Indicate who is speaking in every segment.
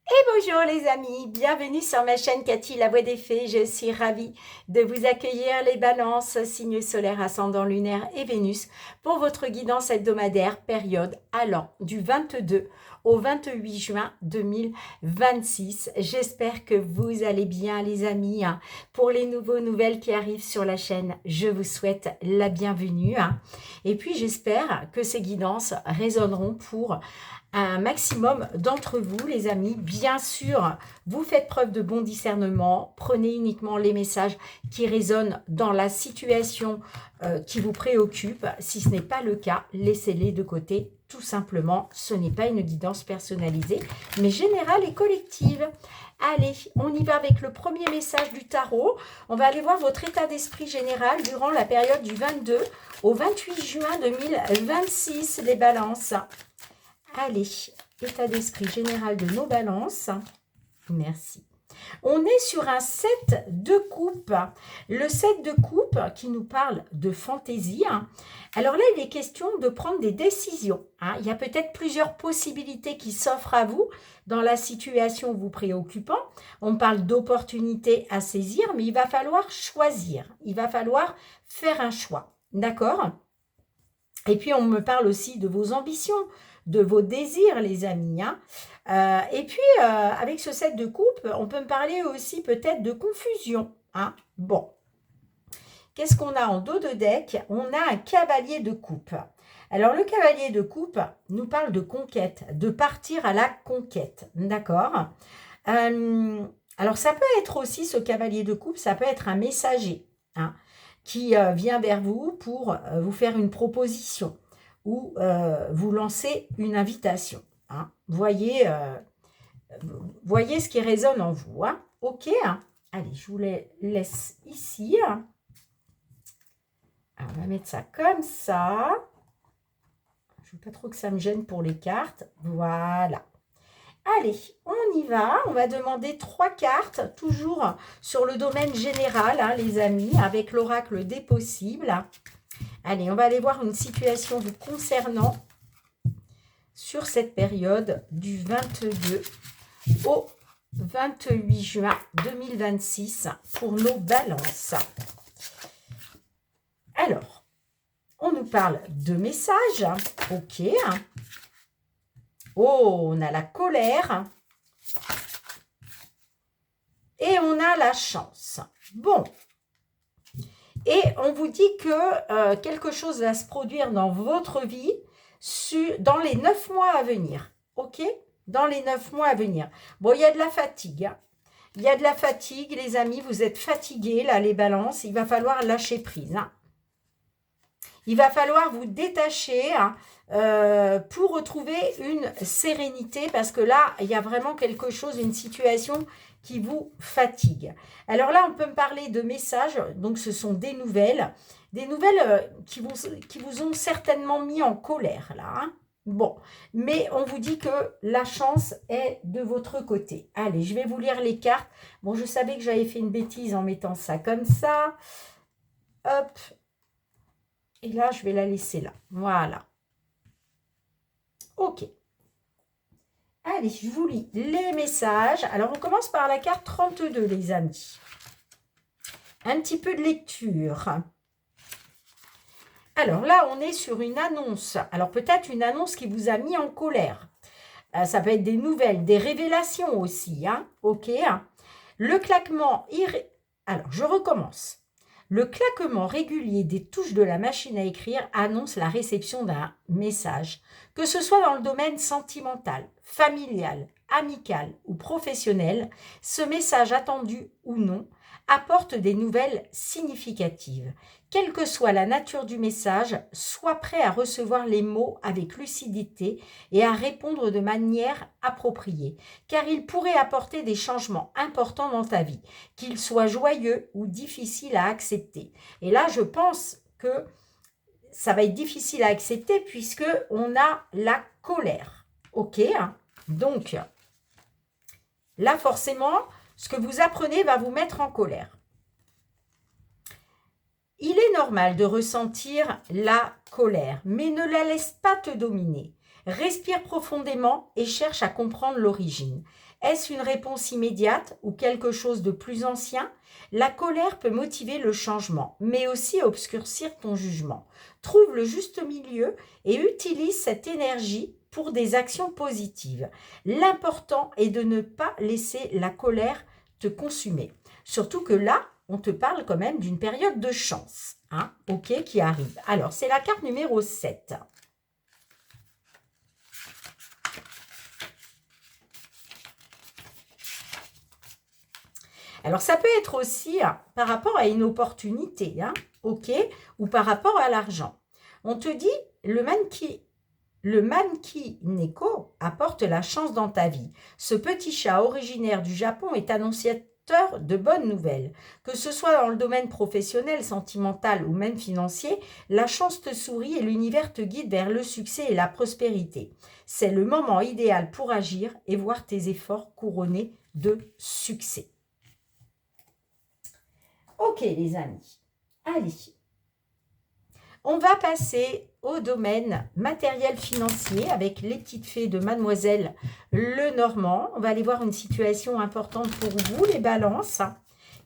Speaker 1: Bonjour les amis, bienvenue sur ma chaîne Cathy la voix des fées. Je suis ravie de vous accueillir les balances, signes solaires, ascendant lunaire et Vénus pour votre guidance hebdomadaire période allant du 22 au 28 juin 2026. J'espère que vous allez bien les amis. Pour les nouvelles qui arrivent sur la chaîne, je vous souhaite la bienvenue. Et puis j'espère que ces guidances résonneront pour un maximum d'entre vous, les amis. Bien sûr, vous faites preuve de bon discernement. Prenez uniquement les messages qui résonnent dans la situation qui vous préoccupe. Si ce n'est pas le cas, laissez-les de côté. Tout simplement, ce n'est pas une guidance personnalisée, mais générale et collective. Allez, on y va avec le premier message du tarot. On va aller voir votre état d'esprit général durant la période du 22 au 28 juin 2026, les balances. Allez, état d'esprit général de nos balances. Merci. On est sur un 7 de coupe. Le 7 de coupe qui nous parle de fantaisie. Alors là, il est question de prendre des décisions. Il y a peut-être plusieurs possibilités qui s'offrent à vous dans la situation vous préoccupant. On parle d'opportunités à saisir, mais il va falloir choisir. Il va falloir faire un choix. D'accord ? Et puis, on me parle aussi de vos ambitions, de vos désirs, les amis. Et puis, avec ce 7 de coupe, on peut me parler aussi peut-être de confusion. Bon, qu'est-ce qu'on a en dos de deck? On a un cavalier de coupe. Alors, le cavalier de coupe nous parle de conquête, de partir à la conquête. D'accord? Alors, ça peut être aussi, ce cavalier de coupe, ça peut être un messager qui vient vers vous pour vous faire une proposition ou vous lancer une invitation. Voyez ce qui résonne en vous. Ok. Allez, je vous les laisse ici. Alors, on va mettre ça comme ça. Je ne veux pas trop que ça me gêne pour les cartes. Voilà. Allez, on y va. On va demander 3 cartes, toujours sur le domaine général, les amis, avec l'oracle des possibles. Allez, on va aller voir une situation vous concernant sur cette période du 22 au 28 juin 2026 pour nos balances. Alors, on nous parle de messages. Ok. Oh, on a la colère. Et on a la chance. Bon. Et on vous dit que quelque chose va se produire dans votre vie dans les 9 mois à venir. Ok ? Dans les 9 mois à venir. Bon, il y a de la fatigue. Il y a de la fatigue, les amis. Vous êtes fatigués, là, les balances. Il va falloir lâcher prise. Il va falloir vous détacher pour retrouver une sérénité. Parce que là, il y a vraiment quelque chose, une situation qui vous fatigue. Alors là, on peut me parler de messages. Donc, ce sont des nouvelles. Des nouvelles qui vous ont certainement mis en colère, là. Bon, mais on vous dit que la chance est de votre côté. Allez, je vais vous lire les cartes. Bon, je savais que j'avais fait une bêtise en mettant ça comme ça. Hop. Et là, je vais la laisser là. Voilà. Ok. Allez, je vous lis les messages. Alors, on commence par la carte 32, les amis. Un petit peu de lecture. Alors là, on est sur une annonce. Alors peut-être une annonce qui vous a mis en colère. Ça peut être des nouvelles, des révélations aussi. Ok. Le claquement... Alors, je recommence. Le claquement régulier des touches de la machine à écrire annonce la réception d'un message. Que ce soit dans le domaine sentimental, familial, amical ou professionnel, ce message attendu ou non apporte des nouvelles significatives. Quelle que soit la nature du message, sois prêt à recevoir les mots avec lucidité et à répondre de manière appropriée, car il pourrait apporter des changements importants dans ta vie, qu'ils soient joyeux ou difficiles à accepter. Et là, je pense que ça va être difficile à accepter puisque on a la colère. Ok ? Donc, là, forcément, ce que vous apprenez va vous mettre en colère. Il est normal de ressentir la colère, mais ne la laisse pas te dominer. Respire profondément et cherche à comprendre l'origine. Est-ce une réponse immédiate ou quelque chose de plus ancien? La colère peut motiver le changement, mais aussi obscurcir ton jugement. Trouve le juste milieu et utilise cette énergie pour des actions positives. L'important est de ne pas laisser la colère te consumer. Surtout que là, on te parle quand même d'une période de chance, hein, ok, qui arrive. Alors, c'est la carte numéro 7. Alors, ça peut être aussi par rapport à une opportunité, hein, ok, ou par rapport à l'argent. On te dit, le manki neko apporte la chance dans ta vie. Ce petit chat originaire du Japon est annonciateur de bonnes nouvelles. Que ce soit dans le domaine professionnel, sentimental ou même financier, la chance te sourit et l'univers te guide vers le succès et la prospérité. C'est le moment idéal pour agir et voir tes efforts couronnés de succès. Ok les amis, allez, on va passer au domaine matériel financier avec les petites fées de Mademoiselle Lenormand. On va aller voir une situation importante pour vous, les balances.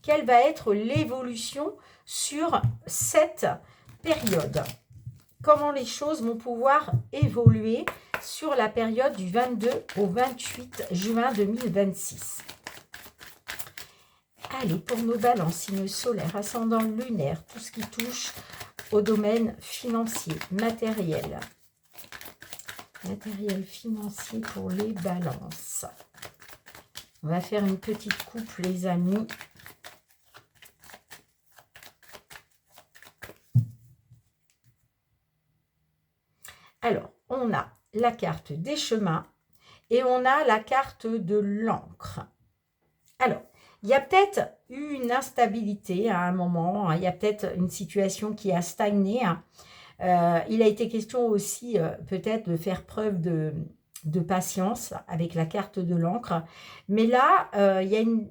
Speaker 1: Quelle va être l'évolution sur cette période? Comment les choses vont pouvoir évoluer sur la période du 22 au 28 juin 2026? Allez, pour nos balances, signe solaire, ascendant lunaire, tout ce qui touche au domaine financier, matériel. Matériel financier pour les balances. On va faire une petite coupe, les amis. Alors, on a la carte des chemins et on a la carte de l'encre. Alors, il y a peut-être eu une instabilité à un moment, hein, il y a peut-être une situation qui a stagné. Hein. Il a été question aussi peut-être de faire preuve de patience avec la carte de l'encre. Mais là, il y a une...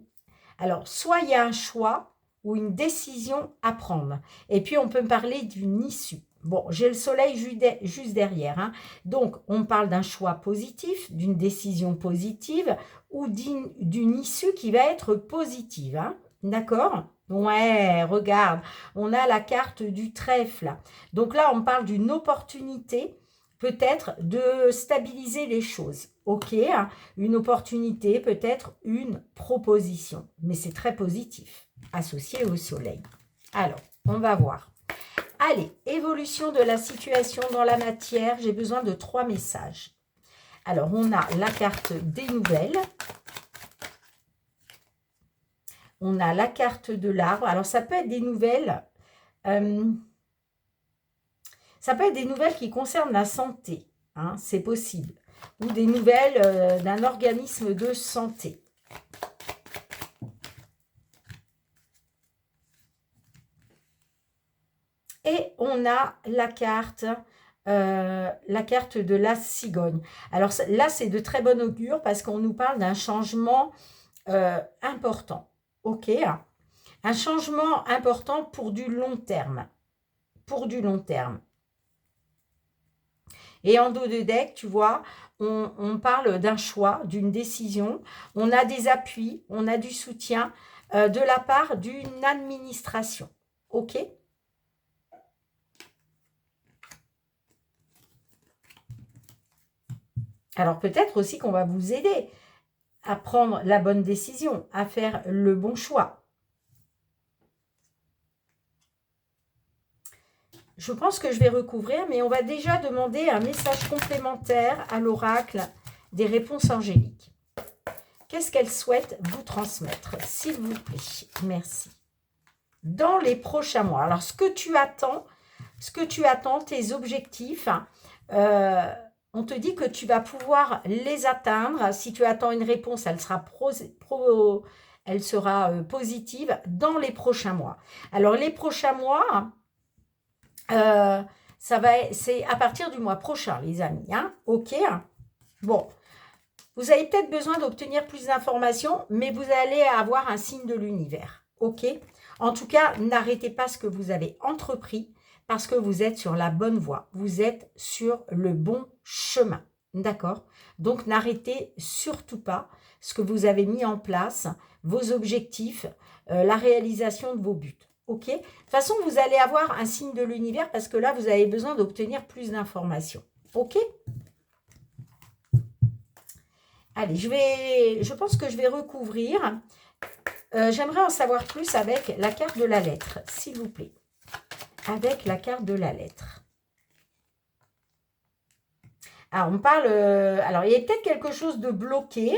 Speaker 1: Alors, soit il y a un choix ou une décision à prendre. Et puis, on peut parler d'une issue. Bon, j'ai le soleil juste derrière. Hein. Donc, on parle d'un choix positif, d'une décision positive ou d'une issue qui va être positive. Hein. D'accord? Ouais, regarde, on a la carte du trèfle. Donc là, on parle d'une opportunité peut-être de stabiliser les choses. Ok, hein, une opportunité, peut-être une proposition. Mais c'est très positif, associé au soleil. Alors, on va voir. Allez, évolution de la situation dans la matière. J'ai besoin de 3 messages. Alors, on a la carte des nouvelles. On a la carte de l'arbre. Alors, ça peut être des nouvelles. Ça peut être des nouvelles qui concernent la santé. Hein, c'est possible. Ou des nouvelles d'un organisme de santé. Et on a la carte de la cigogne. Alors là, c'est de très bon augure parce qu'on nous parle d'un changement important. Ok, un changement important pour du long terme. Pour du long terme. Et en dos de deck, tu vois, on parle d'un choix, d'une décision. On a des appuis, on a du soutien de la part d'une administration. Ok ? Alors peut-être aussi qu'on va vous aider à prendre la bonne décision, à faire le bon choix. Je pense que je vais recouvrir, mais on va déjà demander un message complémentaire à l'oracle des réponses angéliques. Qu'est-ce qu'elle souhaite vous transmettre, s'il vous plaît? Merci. Dans les prochains mois. Alors, ce que tu attends, tes objectifs, on te dit que tu vas pouvoir les atteindre. Si tu attends une réponse, elle sera positive dans les prochains mois. Alors, les prochains mois, c'est à partir du mois prochain, les amis. Hein, ok. Bon, vous avez peut-être besoin d'obtenir plus d'informations, mais vous allez avoir un signe de l'univers. Ok. En tout cas, n'arrêtez pas ce que vous avez entrepris parce que vous êtes sur la bonne voie. Vous êtes sur le bon chemin. D'accord? Donc, n'arrêtez surtout pas ce que vous avez mis en place, vos objectifs, la réalisation de vos buts. OK? De toute façon, vous allez avoir un signe de l'univers parce que là, vous avez besoin d'obtenir plus d'informations. OK? Allez, je pense que je vais recouvrir. J'aimerais en savoir plus avec la carte de la lettre, s'il vous plaît. Avec la carte de la lettre. Alors, on parle... alors, il y a peut-être quelque chose de bloqué,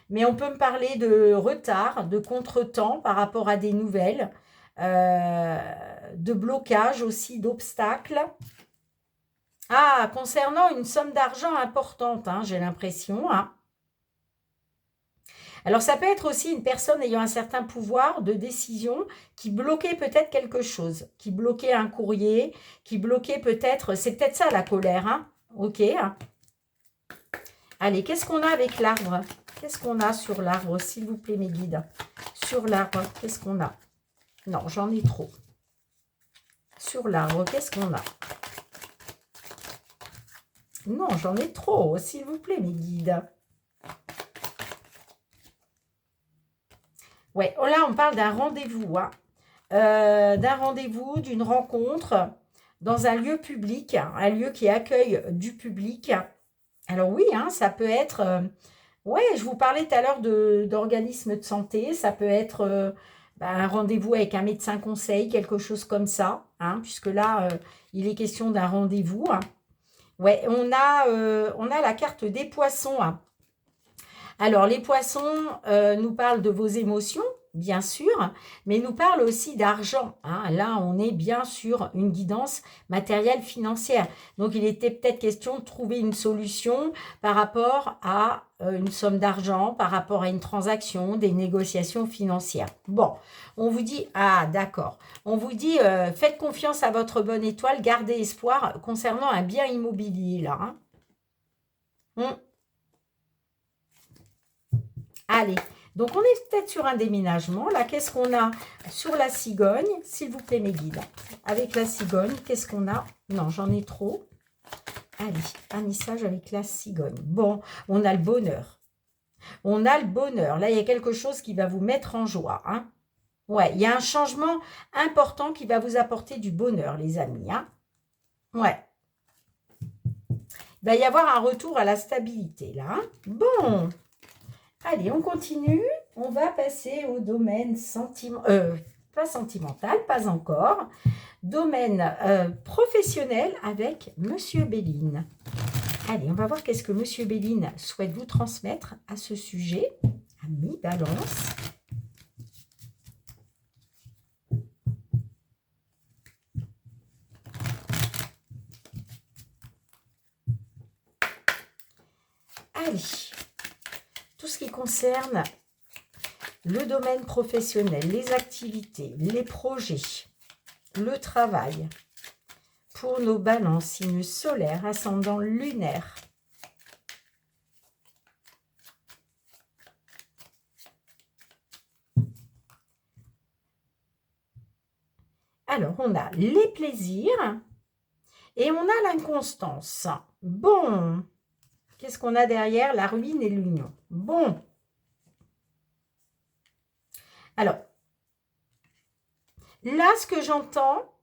Speaker 1: mais on peut me parler de retard, de contretemps par rapport à des nouvelles, de blocage aussi, d'obstacles. Ah, concernant une somme d'argent importante, hein, j'ai l'impression. Hein. Alors, ça peut être aussi une personne ayant un certain pouvoir de décision qui bloquait peut-être quelque chose, qui bloquait un courrier, qui bloquait peut-être... C'est peut-être ça la colère, hein. Ok. Allez, qu'est-ce qu'on a avec l'arbre? Qu'est-ce qu'on a sur l'arbre, s'il vous plaît, mes guides? Sur l'arbre, qu'est-ce qu'on a? Non, j'en ai trop. Sur l'arbre, qu'est-ce qu'on a? Non, j'en ai trop, s'il vous plaît, mes guides. Ouais, oh là, on parle d'un rendez-vous, hein. D'un rendez-vous, d'une rencontre dans un lieu public, un lieu qui accueille du public. Alors oui, hein, ça peut être... ouais, je vous parlais tout à l'heure d'organismes de santé. Ça peut être un rendez-vous avec un médecin conseil, quelque chose comme ça. Hein, puisque là, il est question d'un rendez-vous. Hein. Ouais, on a la carte des poissons. Hein. Alors, les poissons nous parlent de vos émotions, bien sûr, mais nous parlent aussi d'argent. Hein. Là, on est bien sur une guidance matérielle financière. Donc, il était peut-être question de trouver une solution par rapport à une somme d'argent, par rapport à une transaction, des négociations financières. Bon, on vous dit, ah d'accord, on vous dit, faites confiance à votre bonne étoile, gardez espoir concernant un bien immobilier, là. Hein. Allez, donc on est peut-être sur un déménagement. Là, qu'est-ce qu'on a sur la cigogne? S'il vous plaît, mes guides. Avec la cigogne, qu'est-ce qu'on a? Non, j'en ai trop. Allez, un message avec la cigogne. Bon, on a le bonheur. On a le bonheur. Là, il y a quelque chose qui va vous mettre en joie. Hein. Ouais, il y a un changement important qui va vous apporter du bonheur, les amis. Hein. Ouais. Il va y avoir un retour à la stabilité, là. Hein. Bon. Allez, on continue. On va passer au domaine pas sentimental, pas encore. Domaine professionnel avec Monsieur Béline. Allez, on va voir qu'est-ce que Monsieur Béline souhaite vous transmettre à ce sujet. Ami Balance. Allez. Tout ce qui concerne le domaine professionnel, les activités, les projets, le travail, pour nos balances, signes solaires, ascendant lunaire. Alors, on a les plaisirs et on a l'inconstance. Bon, qu'est-ce qu'on a derrière? La ruine et l'union. Bon. Alors, là, ce que j'entends,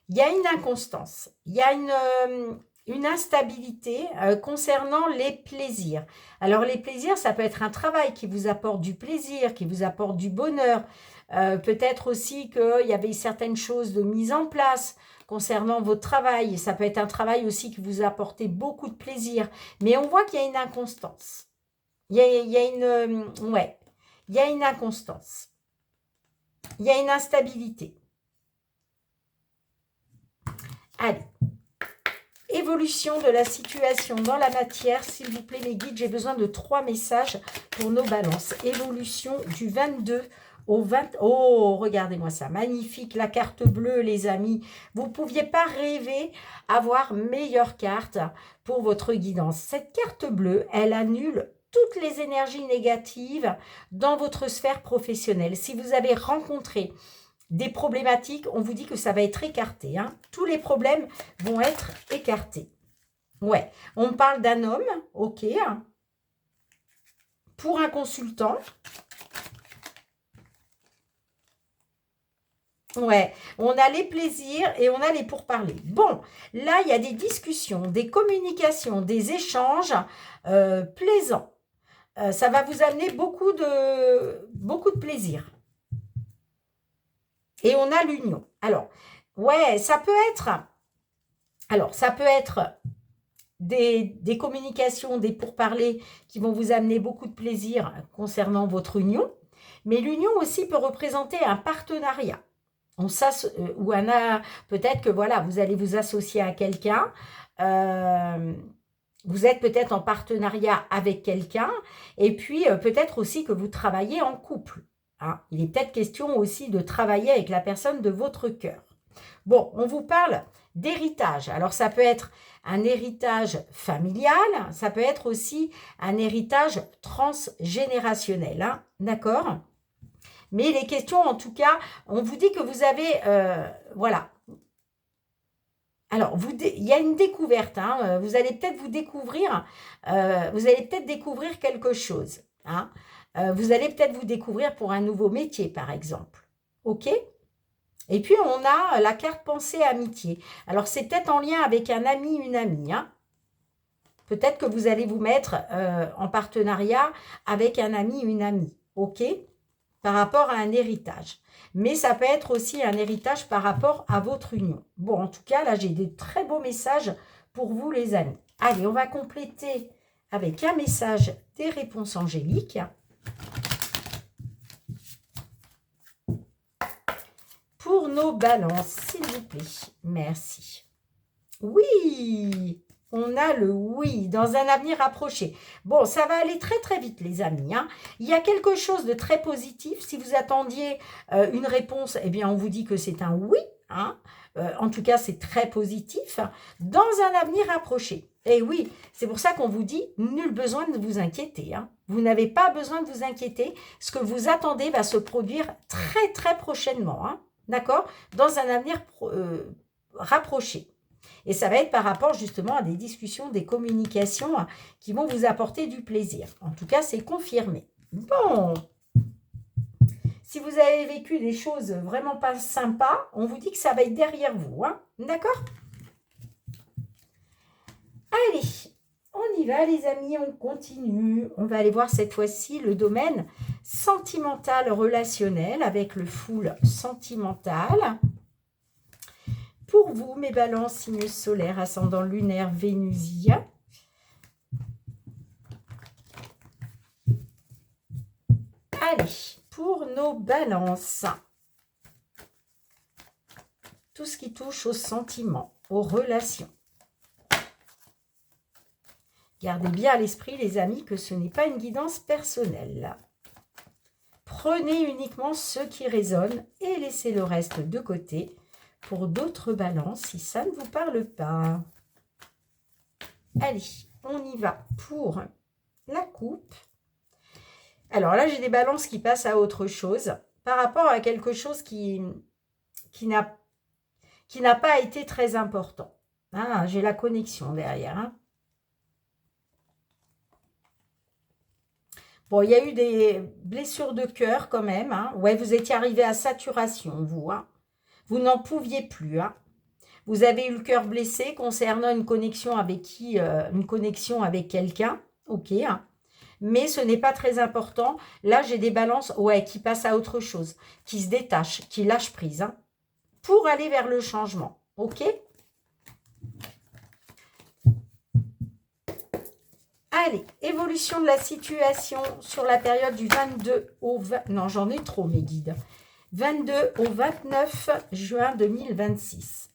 Speaker 1: il y a une inconstance. Il y a une instabilité concernant les plaisirs. Alors, les plaisirs, ça peut être un travail qui vous apporte du plaisir, qui vous apporte du bonheur. Peut-être aussi qu'il y avait certaines choses de mise en place concernant votre travail. Ça peut être un travail aussi qui vous a apporté beaucoup de plaisir. Mais on voit qu'il y a une inconstance. Il y a une inconstance. Il y a une instabilité. Allez. Évolution de la situation dans la matière. S'il vous plaît, mes guides, j'ai besoin de 3 messages pour nos balances. Évolution du 22 au 20... Oh, regardez-moi ça, magnifique, la carte bleue, les amis. Vous ne pouviez pas rêver avoir meilleure carte pour votre guidance. Cette carte bleue, elle annule toutes les énergies négatives dans votre sphère professionnelle. Si vous avez rencontré des problématiques, on vous dit que ça va être écarté. Hein. Tous les problèmes vont être écartés. Ouais, on me parle d'un homme, ok, pour un consultant. Ouais, on a les plaisirs et on a les pourparlers. Bon, là, il y a des discussions, des communications, des échanges plaisants. Ça va vous amener beaucoup de plaisir. Et on a l'union. Alors, ouais, ça peut être des communications, des pourparlers qui vont vous amener beaucoup de plaisir concernant votre union. Mais l'union aussi peut représenter un partenariat. Ou peut-être que voilà, vous allez vous associer à quelqu'un. euh, vous êtes peut-être en partenariat avec quelqu'un. Et puis, peut-être aussi que vous travaillez en couple. Hein. Il est peut-être question aussi de travailler avec la personne de votre cœur. Bon, on vous parle d'héritage. Alors, ça peut être un héritage familial, ça peut être aussi un héritage transgénérationnel. Hein, d'accord? Mais les questions, en tout cas, on vous dit que vous avez, voilà. Alors, il y a une découverte. Hein, vous allez peut-être vous allez peut-être découvrir quelque chose. Hein, vous allez peut-être vous découvrir pour un nouveau métier, par exemple. OK? Et puis, on a la carte pensée amitié. Alors, c'est peut-être en lien avec un ami, une amie. Hein. Peut-être que vous allez vous mettre en partenariat avec un ami, une amie. OK? Par rapport à un héritage. Mais ça peut être aussi un héritage par rapport à votre union. Bon, en tout cas, là, j'ai des très beaux messages pour vous, les amis. Allez, on va compléter avec un message des réponses angéliques. Pour nos balances, s'il vous plaît. Merci. Oui, on a le oui dans un avenir rapproché. Bon, ça va aller très très vite les amis. Hein. Il y a quelque chose de très positif. Si vous attendiez une réponse, eh bien on vous dit que c'est un oui. Hein. En tout cas, c'est très positif. Dans un avenir rapproché. Et oui, c'est pour ça qu'on vous dit, nul besoin de vous inquiéter. Hein. Vous n'avez pas besoin de vous inquiéter. Ce que vous attendez va se produire très très prochainement. Hein. D'accord? Dans un avenir rapproché. Et ça va être par rapport justement à des discussions, des communications qui vont vous apporter du plaisir. En tout cas, c'est confirmé. Bon, si vous avez vécu des choses vraiment pas sympas, on vous dit que ça va être derrière vous. Hein. D'accord? Allez, on y va les amis, on continue. On va aller voir cette fois-ci le domaine sentimental relationnel avec le full sentimental. Pour vous, mes balances, signes solaires, ascendant lunaire, vénusien. Allez, pour nos balances, tout ce qui touche aux sentiments, aux relations. Gardez bien à l'esprit, les amis, que ce n'est pas une guidance personnelle. Prenez uniquement ce qui résonne et laissez le reste de côté pour d'autres balances si ça ne vous parle pas. Allez, on y va pour la coupe. Alors là, j'ai des balances qui passent à autre chose par rapport à quelque chose qui n'a pas été très important. Ah, j'ai la connexion derrière. Hein. Bon, il y a eu des blessures de cœur quand même. Hein. Ouais, vous étiez arrivé à saturation, vous. Hein. Vous n'en pouviez plus. Hein. Vous avez eu le cœur blessé concernant une connexion avec quelqu'un. Ok. Hein. Mais ce n'est pas très important. Là, j'ai des balances qui passent à autre chose, qui se détachent, qui lâchent prise, hein, pour aller vers le changement. Ok? Allez, évolution de la situation sur la période du 22 au 20... Non, j'en ai trop, mes guides. 22 au 29 juin 2026.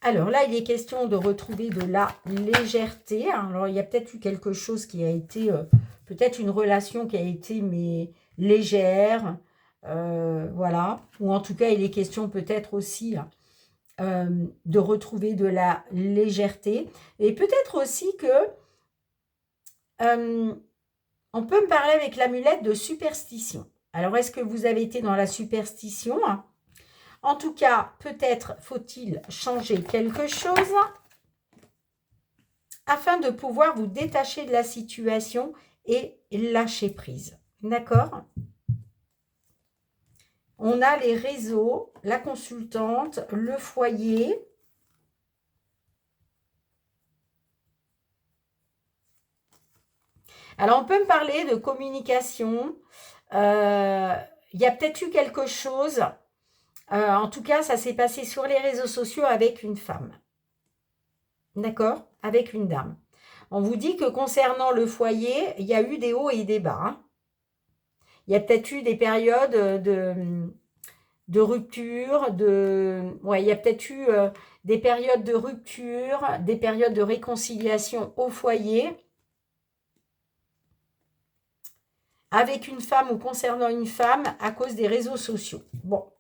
Speaker 1: Alors là, il est question de retrouver de la légèreté. Alors, il y a peut-être eu quelque chose qui a été... peut-être une relation qui a été mais légère. Voilà. Ou en tout cas, il est question peut-être aussi de retrouver de la légèreté. Et peut-être aussi que... on peut me parler avec l'amulette de superstition. Alors, est-ce que vous avez été dans la superstition ? En tout cas, peut-être faut-il changer quelque chose. afin de pouvoir vous détacher de la situation et lâcher prise. D'accord? On a les réseaux, la consultante, le foyer. Alors, on peut me parler de communication. Il y a peut-être eu quelque chose. En tout cas, ça s'est passé sur les réseaux sociaux avec une femme. D'accord? Avec une dame. On vous dit que concernant le foyer, il y a eu des hauts et des bas. Hein. Il y a peut-être eu des périodes de rupture, ouais, il y a peut-être eu des périodes de rupture, des périodes de réconciliation au foyer, avec une femme ou concernant une femme à cause des réseaux sociaux. Bon.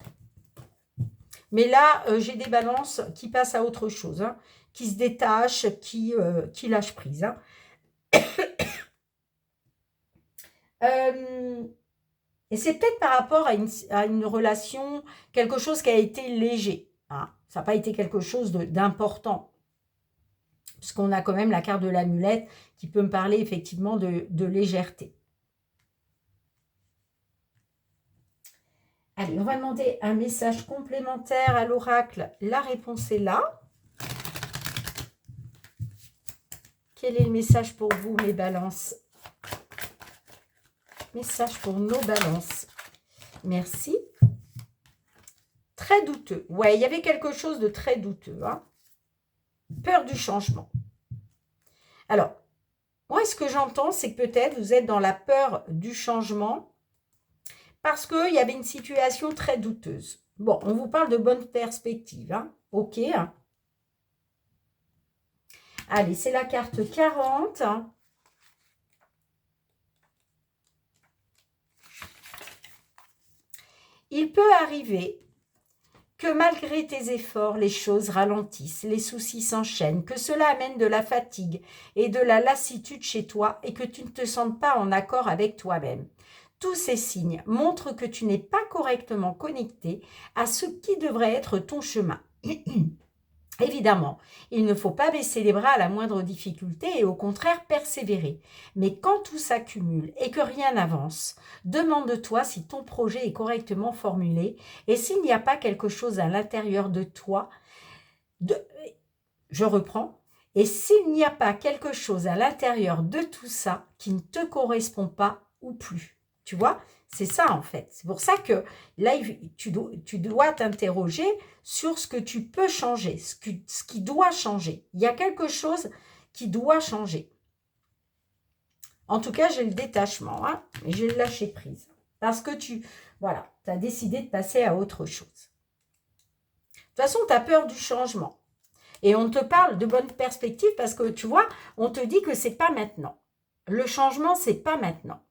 Speaker 1: Mais là, j'ai des balances qui passent à autre chose, hein, qui se détachent, qui lâchent prise. Hein. Et c'est peut-être par rapport à une relation, quelque chose qui a été léger. Hein. Ça n'a pas été quelque chose d'important. Puisqu'on a quand même la carte de l'amulette qui peut me parler effectivement de légèreté. Allez, on va demander un message complémentaire à l'oracle. La réponse est là. Quel est le message pour vous, mes balances? Message pour nos balances. Merci. Très douteux. Ouais, il y avait quelque chose de très douteux. Hein. Peur du changement. Alors, moi, ce que j'entends, c'est que peut-être vous êtes dans la peur du changement parce qu'il y avait une situation très douteuse. Bon, on vous parle de bonnes perspectives. Hein. Ok. Hein. Allez, c'est la carte 40. Hein. Il peut arriver que malgré tes efforts, les choses ralentissent, les soucis s'enchaînent, que cela amène de la fatigue et de la lassitude chez toi et que tu ne te sentes pas en accord avec toi-même. Tous ces signes montrent que tu n'es pas correctement connecté à ce qui devrait être ton chemin. Évidemment, il ne faut pas baisser les bras à la moindre difficulté et au contraire persévérer. Mais quand tout s'accumule et que rien n'avance, demande-toi si ton projet est correctement formulé et s'il n'y a pas quelque chose à l'intérieur de toi. Je reprends. Et s'il n'y a pas quelque chose à l'intérieur de tout ça qui ne te correspond pas ou plus. Tu vois ? C'est ça en fait. C'est pour ça que là, tu dois t'interroger sur ce que tu peux changer, ce qui doit changer. Il y a quelque chose qui doit changer. En tout cas, j'ai le détachement, hein, et j'ai le lâcher prise. Parce que tu as décidé de passer à autre chose. De toute façon, tu as peur du changement. Et on te parle de bonnes perspectives parce que, tu vois, on te dit que ce n'est pas maintenant. Le changement, ce n'est pas maintenant.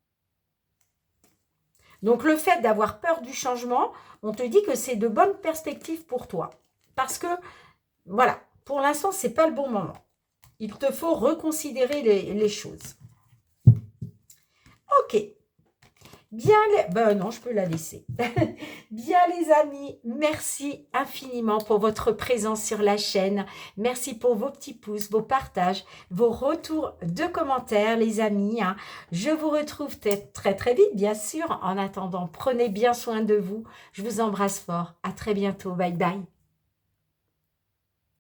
Speaker 1: Donc, le fait d'avoir peur du changement, on te dit que c'est de bonnes perspectives pour toi. Parce que, voilà, pour l'instant, ce n'est pas le bon moment. Il te faut reconsidérer les choses. Ok. Bien, non, je peux la laisser. Bien, les amis, merci infiniment pour votre présence sur la chaîne. Merci pour vos petits pouces, vos partages, vos retours de commentaires, les amis. Hein. Je vous retrouve très, très vite, bien sûr. En attendant, prenez bien soin de vous. Je vous embrasse fort. À très bientôt. Bye, bye.